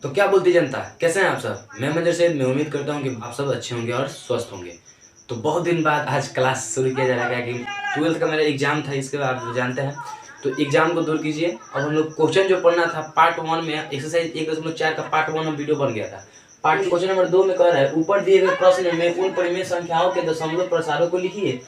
तो क्या बोलती जनता, कैसे हैं आप सब। मैं मंदिर से मैं उम्मीद करता हूँ कि आप सब अच्छे होंगे और स्वस्थ होंगे। तो बहुत दिन बाद आज क्लास शुरू किया जा रहा है कि 12th का मेरा एग्जाम था, इसके बाद आप जानते हैं। तो एग्जाम को दूर कीजिए। अब हम लोग क्वेश्चन जो पढ़ना था पार्ट 1 में एक्सरसाइज 1.4 का पार्ट 1 में वीडियो बन गया था। पार्ट क्वेश्चन नंबर 2 में कह रहा है, ऊपर दिए गए प्रश्न में उन परिमेय संख्याओं के दशमलव प्रसारों को लिए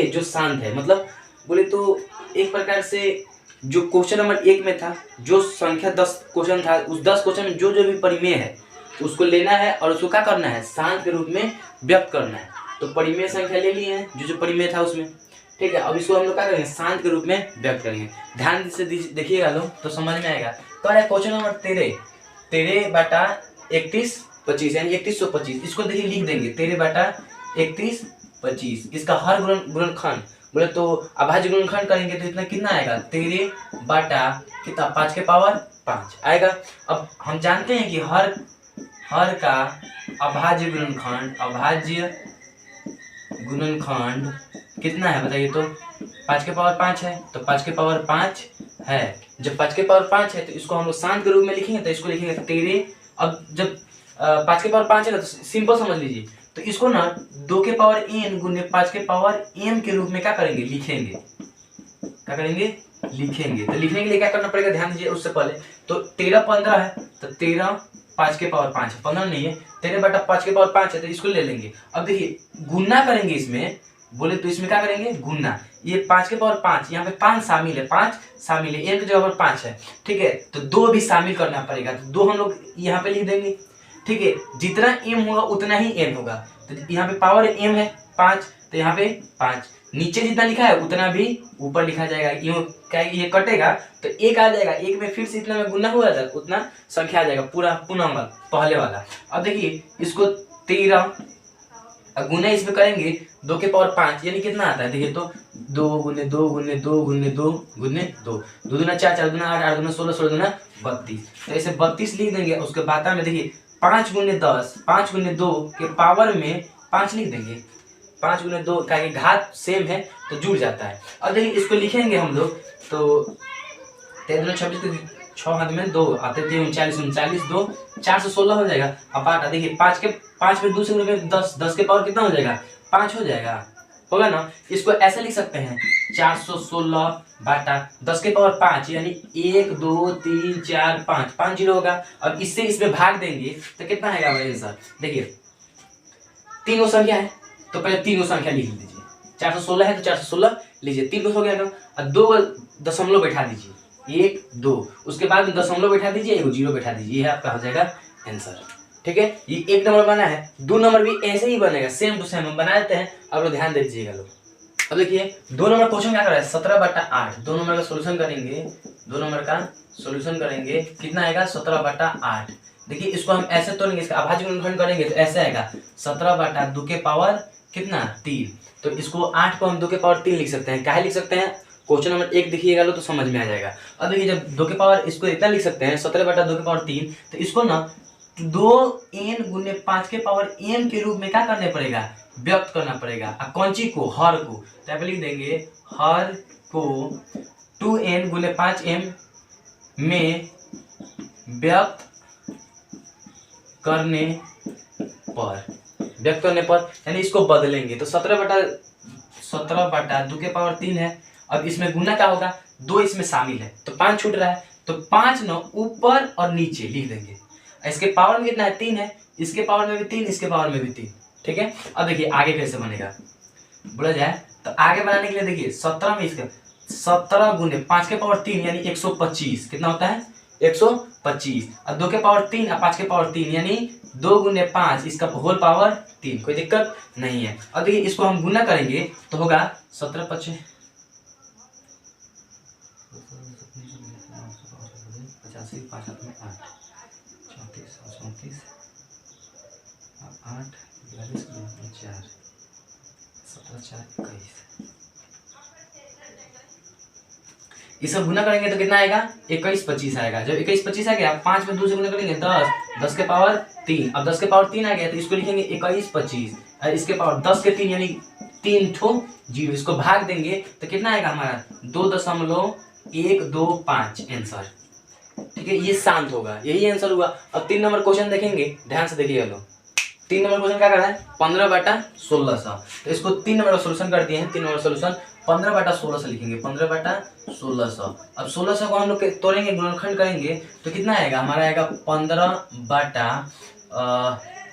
जो शांत है। मतलब बोले तो एक प्रकार से जो क्वेश्चन नंबर 1 में था, जो संख्या 10 क्वेश्चन था, उस 10 क्वेश्चन में जो भी परिमेय है उसको लेना है और उसको क्या करना है, शांत के रूप में व्यक्त करना है। तो परिमेय संख्या ले लिए हैं जो परिमेय था उसमें, ठीक है। अब इसको हम लोग क्या करेंगे, शांत के रूप में व्यक्त करेंगे। ध्यान से देखिएगा लोग तो समझ में आएगा। तो क्वेश्चन नंबर 13/31/25 यानी 3125, इसको देखिए लिख देंगे 13/31/25। इसका हर गुणनखंड बोले तो अभाज्य गुणनखंड करेंगे तो इतना कितना आएगा, 13/5 आएगा। अब हम जानते हैं कि हर का अभाज्य गुणनखंड कितना है बताइए तो, 5 है। तो 5 है। जब 5 है तो इसको हम लोग शांत के रूप में लिखेंगे तो इसको लिखेंगे 13। अब जब 5 है ना तो सिंपल समझ लीजिए। तो इसको ना 2n गुने 5m के रूप में क्या करेंगे, लिखेंगे। क्या करेंगे, लिखेंगे। तो लिखने के लिए क्या करना पड़ेगा, ध्यान दीजिए। उससे पहले तो 13 है तो 13 5 है, 15 नहीं है, 13/5 है तो इसको ले लेंगे। अब देखिए गुना करेंगे इसमें, बोले तो इसमें क्या करेंगे, गुना। ये 5 यहाँ पे 5 शामिल है, 5 शामिल है, एक जगह पर 5 है, ठीक है। तो 2 भी शामिल करना पड़ेगा, तो 2 हम लोग यहाँ पे लिख देंगे, ठीक है। जितना m होगा उतना ही n होगा। तो यहाँ पे पावर m है 5, तो यहाँ पे 5, नीचे जितना लिखा है उतना भी ऊपर लिखा जाएगा। क्या ये कटेगा तो 1 आ जाएगा, 1 में फिर से इतना में गुना हुआ था उतना संख्या आ जाएगा, पूरा पुनः पहले वाला। अब देखिए इसको 13 गुना इसमें करेंगे 2/5 यानी कितना आता है, देखिए तो 2 गुने 2 गुने 2 गुने 2 गुने 2, 2 दूना 4, 4 दूना 8, 8 दूना 16, 16 दूना 32। तो ऐसे 32 लिख देंगे। उसके बाद में देखिए 5 गुने 10, 5 गुने 2 के पावर में 5 लिख देंगे। 5 गुने 2 का घात सेम है तो जुड़ जाता है। अब देखिए इसको लिखेंगे हम लोग तो 13 26 6 हाथ में 2 आते थे, 39 39 2 416 हो जाएगा। अब बात देखिए 5 में 2 से गुणे 10, 10 के पावर कितना हो जाएगा, 5 हो जाएगा, होगा ना। इसको ऐसे लिख सकते हैं 416/10 यानी 1 2 3 4 5, 5 जीरो होगा। अब इससे इसमें भाग देंगे तो कितना आएगा हमारा आंसर, देखिए तीनों संख्या है तो पहले तीनों संख्या लिख लीजिए। 416 है तो 416 लीजिए, 3 हो गया तो, और 2 दशमलव बैठा दीजिए, 1 2, उसके बाद में दशमलव बैठा दीजिए, 1 जीरो बैठा दीजिए, ये आपका हो जाएगा आंसर, ठीक है। ये 1 नंबर बना है, 2 नंबर भी ऐसे ही बनेगा, सेम टू सेम हम बना देते हैं। अब लोग ध्यान दे दीजिएगा लोग। अब देखिए 2 नंबर क्वेश्चन क्या कर रहा है, 17/8। 2 नंबर का सोल्यूशन करेंगे, 2 नंबर का सोल्यूशन करेंगे, कितना आएगा 17/8। देखिए इसको हम ऐसे तोड़ेंगे, इसका अभाज्य गुणनखंड करेंगे तो ऐसे आएगा 17/2 के पावर कितना 3। तो इसको 8 को हम 2 के पावर 3 लिख सकते हैं। काहे लिख सकते हैं, क्वेश्चन नंबर 1 देखिएगा लो तो समझ में आ जाएगा। अब देखिए जब 2 के पावर इसको इतना लिख सकते हैं 17/2 के पावर 3, तो इसको ना 2n गुने 5 के पावर m के रूप में क्या करना पड़ेगा, व्यक्त करना पड़ेगा। अब कौन चीज को, हर को, तो आप लिख देंगे हर को 2n गुने 5m में व्यक्त करने पर यानी इसको बदलेंगे तो 17/2 के पावर 3 है। अब इसमें गुना क्या होगा, 2 इसमें शामिल है तो 5 छूट रहा है, तो 5 न ऊपर और नीचे लिख देंगे। इसके पावर में कितना है, 3 है, इसके पावर में भी 3, इसके पावर में भी 3, ठीक है। अब देखिए आगे कैसे बनेगा बोला जाए तो, आगे बनाने के लिए देखिए 17 में इसका 17 गुने 5 के पावर 3 यानी 125, कितना होता है 125, और 2 के पावर 3 और 5 के पावर 3 यानी 2 गुने 5, इसका होल पावर 3, कोई दिक्कत नहीं है। अब देखिए इसको हम गुना करेंगे तो होगा 17 25 5 8 में 8 34 34 8 42 4 17 4 21, ये सब गुना करेंगे तो कितना आएगा 21 25 आएगा। जब 21 25 आ गया 5 में 2 से गुना करेंगे 10, 10 के पावर 3, अब 10 के पावर 3 आ गया तो इसको लिखेंगे 21 25, और इसके पावर 10 के 3 यानी 3 ठो जीरो, इसको भाग देंगे तो कितना आएगा हमारा 2.125 आंसर। ठीक है, ये शांत होगा, यही आंसर हुआ। अब 3 नंबर क्वेश्चन देखेंगे, ध्यान से देखिए लोग। 3 नंबर क्वेश्चन क्या कर रहा है, 15/1600। तो इसको 3 नंबर का सोल्यूशन कर दिए हैं। 3 नंबर सोल्यूशन 15/1600 लिखेंगे, 15/1600। अब 1600 को हम लोग तोड़ेंगे, गुणनखंड करेंगे तो कितना आएगा हमारा, आएगा 15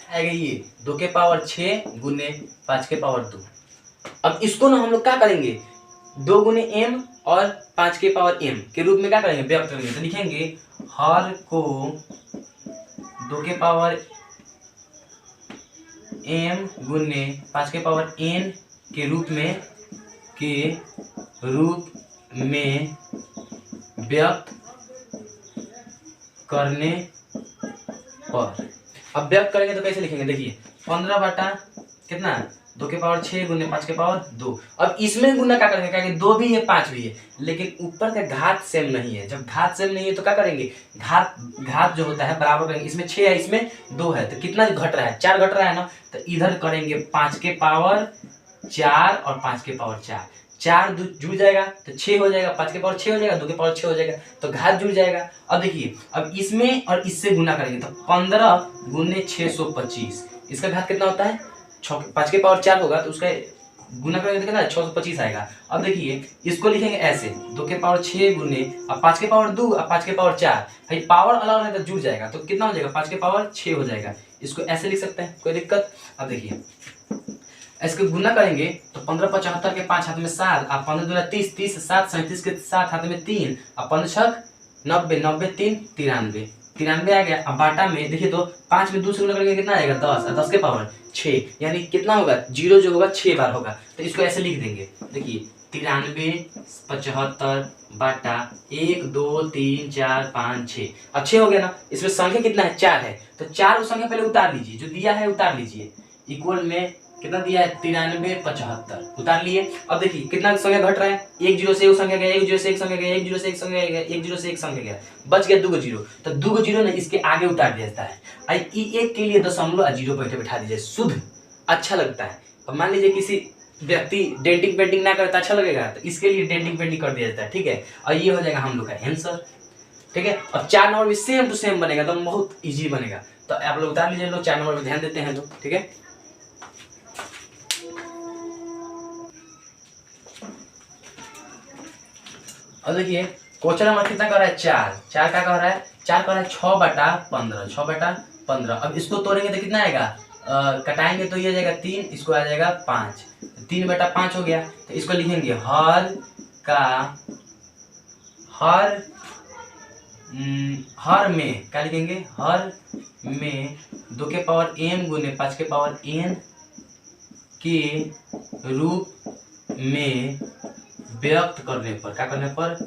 आएगा ये 2 के पावर 6 गुने 5 के पावर 2। अब इसको ना हम लोग क्या करेंगे, 2 गुने m और 5 के पावर m के रूप में क्या करेंगे, व्यक्त करेंगे। तो लिखेंगे हर को 2 के पावर m गुने 5 के पावर n के रूप में व्यक्त करने पर। अब व्यक्त करेंगे तो कैसे लिखेंगे, देखिए 15 बटा कितना, 2 के पावर 6 गुने 5 के पावर 2। अब इसमें गुना क्या करेंगे, क्या 2 भी है 5 भी है, लेकिन ऊपर का घात सेम नहीं है। जब घात सेम नहीं है तो क्या करेंगे, घात जो होता है बराबर करेंगे। इसमें 6 है, इसमें 2 है, तो कितना घट रहा है, 4 घट रहा है ना। तो इधर करेंगे 5 के पावर 4 और 5 के पावर 4, 4 जुड़ जाएगा तो 6 हो जाएगा, 5 के पावर 6 हो जाएगा, 2 के पावर 6 हो जाएगा, तो घात जुड़ जाएगा। अब देखिए, अब इसमें और इससे गुना करेंगे तो 15 गुने 625, इसका घात कितना होता है, 5 के पावर 4 होगा तो उसका गुना करेंगे तो कितना 625 आएगा। अब देखिए इसको लिखेंगे ऐसे, 2 के पावर 6 गुने अब 5 के पावर 2 और 5 के पावर 4, भाई पावर अलग है तो जुड़ जाएगा, तो कितना हो जाएगा, 5 के पावर 6 हो जाएगा। इसको ऐसे लिख सकते हैं, कोई दिक्कत। अब देखिए इसको गुना करेंगे तो 15 75 के 5 हाथ में 7, आप 15 दूना 30, 30 7 37 के 7 हाथ में 3, अब 15 6 90, 90 3 93, 93 आ गया। अब बाटा में देखिए तो 5 में 2 से गुना करेंगे कितना आएगा 10, और 10 के पावर 6, यानी कितना होगा, जीरो जो होगा 6 बार होगा। तो इसको ऐसे लिख देंगे, देखिए 93 75 बाटा 1 2 3 4 5 6। अब 6 हो गया ना, इसमें संख्या कितना है, 4 है, तो 4 उस संख्या पहले उतार लीजिए, जो दिया है उतार लीजिए। इक्वल में कितना दिया है, 93 75 उतार लिए। अब देखिए कितना संख्या घट रहा है, 1 0 से एक संख्या गया, 1 0 से एक संख्या गया, 1 0 से एक संख्या गया, 1 0 से एक संख्या गया, बच गया 2 जीरो। तो 2 जीरो ने इसके आगे उतार दिया जाता है। एक के लिए दशमलव और जीरो बैठे बैठा दीजिए, शुद्ध अच्छा लगता है। अब मान लीजिए किसी व्यक्ति डेंटिंग पेंटिंग ना करे तो अच्छा लगेगा, तो इसके लिए डेंटिंग पेंटिंग कर दिया जाता है, ठीक है। और ये हो जाएगा हम लोग का आंसर, ठीक है। अब 4 नंबर भी सेम टू सेम बनेगा, तो बहुत इजी बनेगा। तो आप लोग उतार लीजिए, लोग 4 नंबर पे ध्यान देते हैं तो, ठीक है। अब देखिए क्वेश्चन नंबर कितना कर रहा है, 4 क्या कर रहा है, 4 कर रहा है 6/15, 6/15। अब इसको तोड़ेंगे तो कितना आएगा, कटाएंगे तो ये जाएगा 3, इसको आ जाएगा 5, 3/5 हो गया। तो इसको लिखेंगे हर में क्या लिखेंगे, हर में 2 के पावर m गुने 5 के पावर n के रूप में व्यक्त करने पर, क्या करने पर,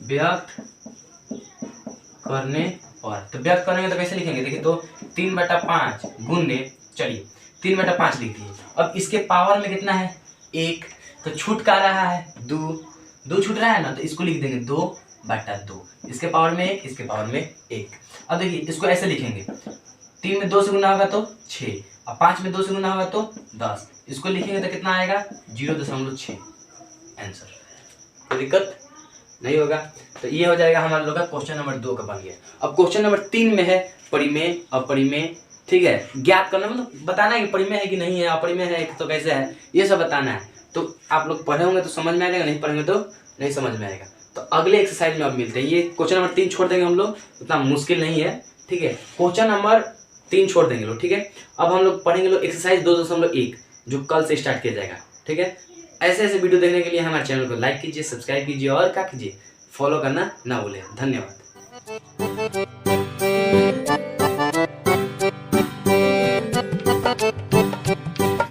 व्यक्त करने पर। तो व्यक्त करेंगे तो कैसे लिखेंगे, देखिए तो 3/5 गुने, चलिए 3/5 लिख दिए। अब इसके पावर में कितना है, 1, तो छूट का रहा है 2 छूट रहा है ना, तो इसको लिख देंगे 2/2, इसके पावर में 1, इसके पावर में 1। अब देखिए इसको ऐसे लिखेंगे, 3 में 2 से गुना होगा तो 6, और 5 में 2 से गुना होगा तो 10, इसको लिखेंगे तो कितना आएगा 0.6 आंसर। कोई दिक्कत नहीं होगा। तो ये हो जाएगा हमारा लोग का क्वेश्चन नंबर 2 का बन गया। अब क्वेश्चन नंबर 3 में है परिमेय अपरिमेय, ठीक है। ज्ञात करना मतलब बताना है कि परिमेय है कि नहीं है, अपरिमेय है तो कैसे है, ये सब बताना है। तो आप लोग पढ़े होंगे तो समझ में आ जाएगा, नहीं पढ़ेंगे तो नहीं समझ में आएगा। तो अगले एक्सरसाइज में अब मिलते हैं। ये क्वेश्चन नंबर 3 छोड़ देंगे हम लोग, उतना मुश्किल नहीं है, ठीक है। क्वेश्चन नंबर 3 छोड़ देंगे लोग, ठीक है। अब हम लोग पढ़ेंगे लोग एक्सरसाइज 2.1 जो कल से स्टार्ट किया जाएगा, ठीक है। ऐसे ऐसे वीडियो देखने के लिए हमारे चैनल को लाइक कीजिए, सब्सक्राइब कीजिए और क्या कीजिए, फॉलो करना ना भूलें। धन्यवाद।